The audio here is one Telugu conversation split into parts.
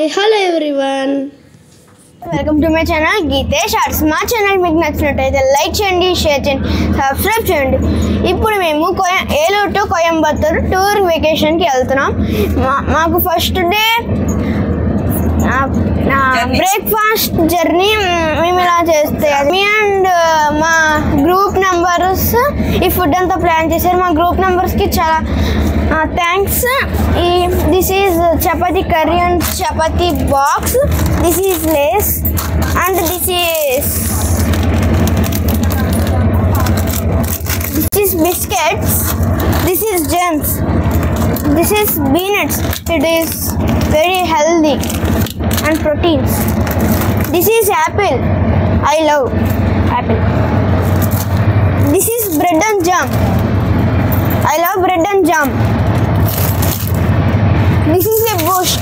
Hi hello everyone, welcome to my channel Geetesh arts. మా ఛానల్ మీకు నచ్చినట్టయితే లైక్ చేయండి, షేర్ చేయండి, సబ్స్క్రైబ్ చేయండి. ఇప్పుడు మేము ఏలూరు టు కోయంబత్తూర్ టూర్ వెకేషన్కి వెళ్తున్నాం. మాకు ఫస్ట్ డే బ్రేక్ఫాస్ట్ జర్నీ మేము ఇలా చేస్తే మీ అండ్ మా గ్రూప్ మెంబర్స్ ఈ ఫుడ్ అంతా ప్లాన్ చేశారు. మా గ్రూప్ మెంబర్స్కి చాలా thanks. This is chapati curry and chapati box. This is Lay's and this is biscuits. This is gems. This is peanuts. It is very healthy and proteins. This is apple. I love apple. This is bread and jam. I love bread and jam. This is a Boost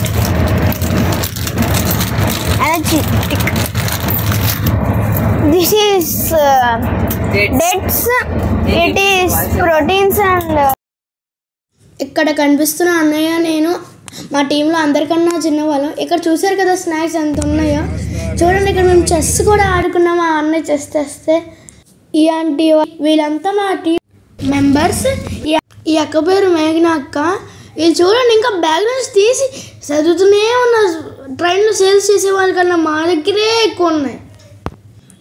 energy stick. This is dates. It is proteins and ఇక్కడ కనిపిస్తున్న అన్నయ్య నేను మా టీంలో అందరికన్నా చిన్నవాళ్ళం. ఇక్కడ చూసారు కదా స్నాక్స్ ఎంత ఉన్నాయో చూడండి. ఇక్కడ మేము చెస్ కూడా ఆడుకున్నాము. ఆ అన్నయ్య చెస్ తెస్తే ఈ ఆంటీ వీళ్ళంతా మా టీం మెంబర్స్. ఈ అక్క పేరు మేఘన అక్క. వీళ్ళు చూడండి ఇంకా బ్యాగ్ నుంచి తీసి చదువుతూనే ఉన్నారు. ట్రైన్లో సేల్స్ చేసే వాళ్ళకన్నా మా దగ్గరే ఎక్కువ ఉన్నాయి.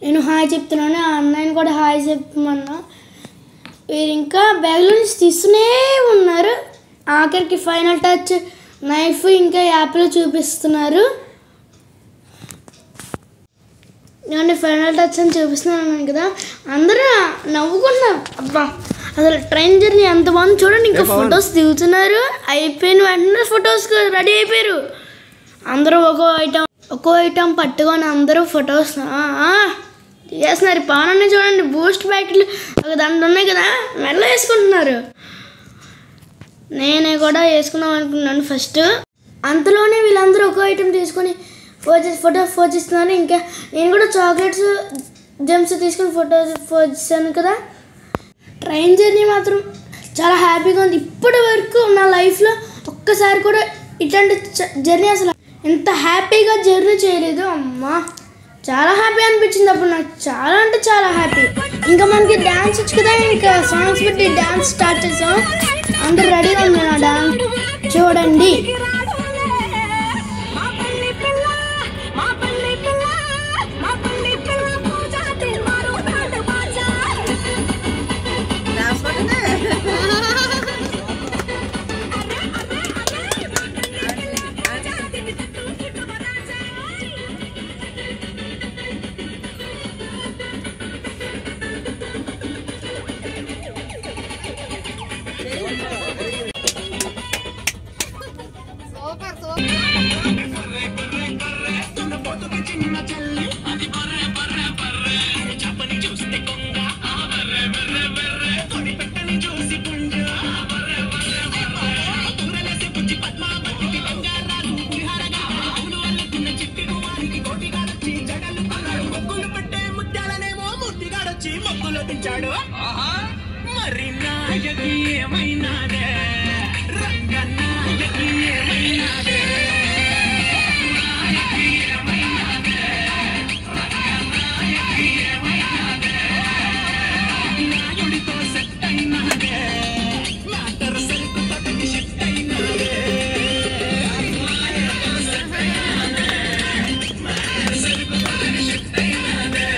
నేను హాయ్ చెప్తున్నాను, ఆ అన్నయ్యని కూడా హాయ్ చెప్పమన్నా. వీరు ఇంకా బ్యాగ్లో నుంచి తీస్తూనే ఉన్నారు. ఆఖరికి ఫైనల్ టచ్ నైఫ్ ఇంకా యాప్లో చూపిస్తున్నారు. నేను ఫైనల్ టచ్ అని చూపిస్తున్నాను కదా, అందరూ నవ్వుకున్నారు. అబ్బా అసలు ట్రైన్ జర్నీ ఎంత బాగుంది చూడండి. ఇంకా ఫొటోస్ దిగుతున్నారు. అయిపోయిన వెంటనే ఫొటోస్ రెడీ అయిపోయారు. అందరూ ఒక్కో ఐటమ్ పట్టుకొని అందరూ ఫొటోస్ చేస్తున్నారు. పానని చూడండి, బూస్ట్ ప్యాకెట్లు ఒక దాంట్లో ఉన్నాయి కదా, మెల్ల వేసుకుంటున్నారు. నేనే కూడా వేసుకుందాం అనుకున్నాను ఫస్ట్. అంతలోనే వీళ్ళందరూ ఒక్కో ఐటమ్ తీసుకొని ఫోటో చేస్తున్నారు. ఇంకా నేను కూడా చాక్లెట్స్ జెమ్స్ తీసుకొని ఫోటో చేశాను కదా. ట్రైన్ జర్నీ మాత్రం చాలా హ్యాపీగా ఉంది. ఇప్పటి వరకు నా లైఫ్లో ఒక్కసారి కూడా ఇట్లాంటి జర్నీ అసలు ఎంత హ్యాపీగా జర్నీ చేయలేదు. అమ్మా చాలా హ్యాపీ అనిపించింది అప్పుడు నాకు. చాలా అంటే చాలా హ్యాపీ. ఇంకా మనకి డ్యాన్స్ వచ్చు కదా, ఇంకా సాంగ్స్ పెట్టి డ్యాన్స్ స్టార్ట్ చేసాం. అందరు రెడీగా ఉంది నా డ్యాన్స్ చూడండి. మరి నాయకి ఏమైనాదే రంగ నాయకి ఏమైనాదే నాయకి ఏమైనాదే నాయకి ఏమైనాదే నాయుడితో సెట్ అయినాదే మాటర్ సరుకు పట్టుకు షిఫ్ట్ అయినాదే నాయుడితో సెట్ అయినాదే మాటర్ సరుకు పట్టుకు షిఫ్ట్ అయినాదే.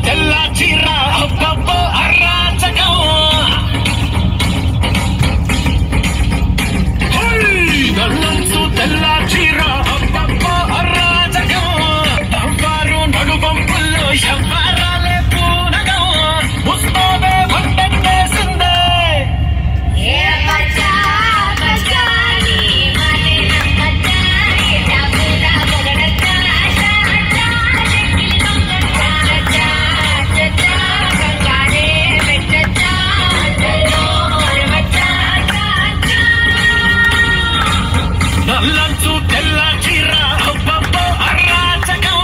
తెల్ల చీర అబ్బబ్బో అరాచకం నల్లంచు తెల్ల చీర అబ్బబ్బో అరాచకం దంపారు నడుబంపుల్లో శంబారాలే పూనగం ముస్తాబే వంటేసిందే నల్లంచు తెల్ల చీర అబ్బబ్బో అరాచకం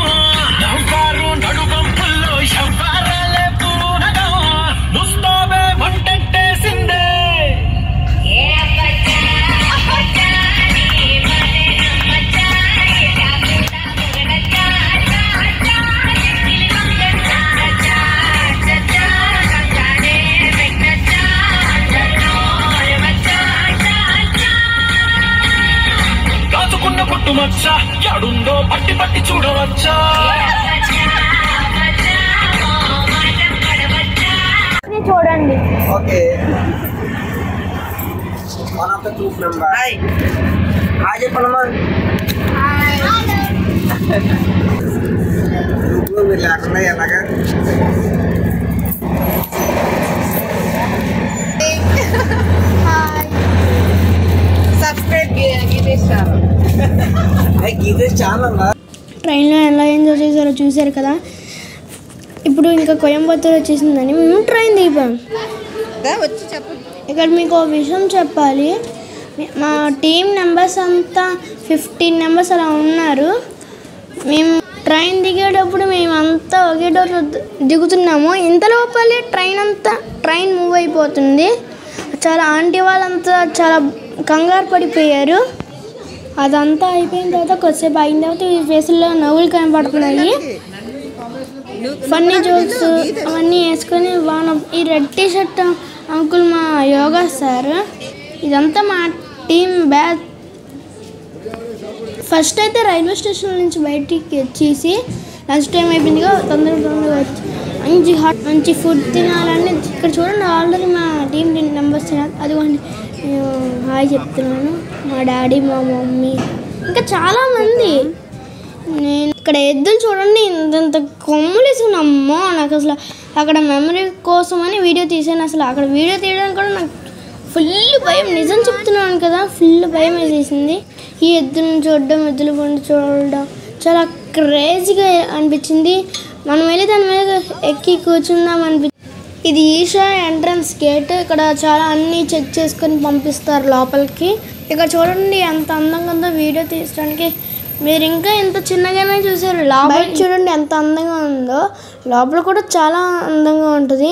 దంపారు నడుబంపుల్లో శంబారాలే పూనగం ముస్తాబే వంటేసిందే దాచుకున్న పుట్టు మచ్చ ఎడుందో పట్టి పట్టి చూడవచ్చా చూడండి. Okay. One of the group member. Hi. Hi, చెప్పండమ్మా. గ్రూప్లో మీరు లేకుండా ఎలాగా సబ్స్క్రైబ్ గీతేష్ గీతేష్ ఛానల్ ట్రైన్లో ఎలా ఎంజాయ్ చేశారో చూశారు కదా. ఇప్పుడు ఇంకా కోయంబత్తూర్ వచ్చేసిందని మేము ట్రైన్ దిగాం. వచ్చి చెప్పు. ఇక్కడ మీకు ఒక విషయం చెప్పాలి. మా టీం మెంబర్స్ అంతా 15 మెంబర్స్ అలా ఉన్నారు. మేము ట్రైన్ దిగేటప్పుడు మేమంతా ఒకే డోర్ దిగుతున్నాము. ఇంతలోపలే ట్రైన్ మూవ్ అయిపోతుంది. చాలా ఆంటీ వాళ్ళంతా చాలా కంగారు పడిపోయారు. అదంతా అయిపోయిన తర్వాత కొద్దిసేపు అయిన తర్వాత ఈ ఫేసుల్లో నవ్వులు కనపడుతున్నాయి. ఫన్నీ జోక్స్ అవన్నీ వేసుకొని ఈ రెడ్ టీ షర్ట్ అంకుల్ మా యోగా సార్. ఇదంతా మా టీం బ్యాచ్. ఫస్ట్ అయితే రైల్వే స్టేషన్ నుంచి బయటికి వచ్చేసి లంచ్ టైం అయిపోయిందిగా తొందరగా వచ్చి మంచి ఫుడ్ తినాలని ఇక్కడ చూడండి. ఆల్రెడీ మా టీం 10 మెంబర్స్ తినాలి. అదిగోండి హాయ్ చెప్తున్నాను. మా డాడీ మా మమ్మీ ఇంకా చాలామంది. నేను ఇక్కడ ఎద్దులు చూడండి ఇంత కొమ్ములు వేసుకున్నామ్మో. నాకు అసలు అక్కడ మెమరీ కోసం అని వీడియో తీసాను. అసలు అక్కడ వీడియో తీయడానికి కూడా నాకు ఫుల్ భయం. నిజం చెప్తున్నాను కదా, ఫుల్ భయం వేసేసింది. ఈ ఎద్దులను చూడడం, ఎద్దుల బండి చూడడం చాలా క్రేజీగా అనిపించింది. మనం వెళ్ళి దాని మీద ఎక్కి కూర్చుందాం అనిపించింది. ఇది ఈషా ఎంట్రన్స్ గేట్. ఇక్కడ చాలా అన్నీ చెక్ చేసుకొని పంపిస్తారు లోపలికి. ఇక్కడ చూడండి ఎంత అందంగా ఉందో. వీడియో తీయడానికి మీరు ఇంకా ఎంత చిన్నగానే చూసారు. లోపల చూడండి ఎంత అందంగా ఉందో. లోపల కూడా చాలా అందంగా ఉంటుంది.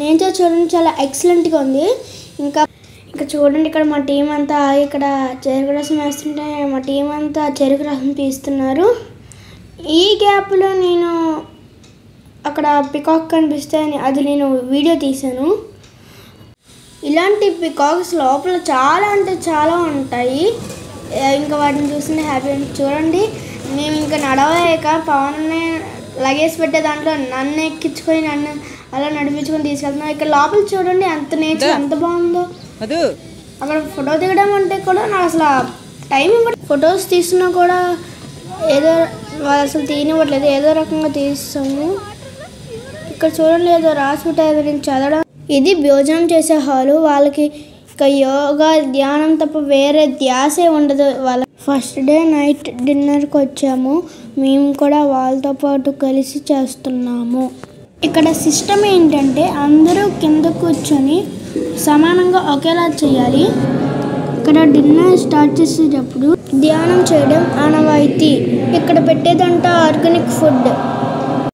నేచర్ చూడండి చాలా ఎక్సలెంట్గా ఉంది. ఇంకా చూడండి ఇక్కడ మా టీం అంతా ఇక్కడ చెరుకు రసం వేస్తుంటే మా టీం అంతా చెరుకు రసం తీస్తున్నారు. ఈ గ్యాప్లో నేను అక్కడ పికాక్ కనిపిస్తే అది నేను వీడియో తీశాను. ఇలాంటి పికాక్స్ లోపల చాలా అంటే చాలా ఉంటాయి. ఇంకా వాటిని చూస్తుంటే హ్యాపీ చూడండి. మేము ఇంకా నడవలేక పవన్నే లగేజ్ పెట్టే దాంట్లో నన్ను ఎక్కించుకొని నన్ను అలా నడిపించుకొని తీసుకెళ్తున్నాం. ఇక్కడ లోపల చూడండి ఎంత నేచర్ ఎంత బాగుందో. అక్కడ ఫోటో దిగడం అంటే కూడా నాకు అసలు టైం ఇవ్వడం. ఫొటోస్ తీసినా కూడా ఏదో వాళ్ళు అసలు తీయనివ్వట్లేదు. ఏదో రకంగా తీస్తాము. ఇక్కడ చూడండి ఏదో రాసి పెట్టారు నేను చదవడం. ఇది భోజనం చేసే హాలు. వాళ్ళకి ఇక యోగా ధ్యానం తప్ప వేరే ధ్యాసే ఉండదు. వాళ్ళ ఫస్ట్ డే నైట్ డిన్నర్కి వచ్చాము. మేము కూడా వాళ్ళతో పాటు కలిసి చేస్తున్నాము. ఇక్కడ సిస్టమ్ ఏంటంటే అందరూ కింద కూర్చొని సమానంగా ఒకేలా చేయాలి. ఇక్కడ డిన్నర్ స్టార్ట్ చేసేటప్పుడు ధ్యానం చేయడం ఆనవాయితీ. ఇక్కడ పెట్టేదంట ఆర్గానిక్ ఫుడ్.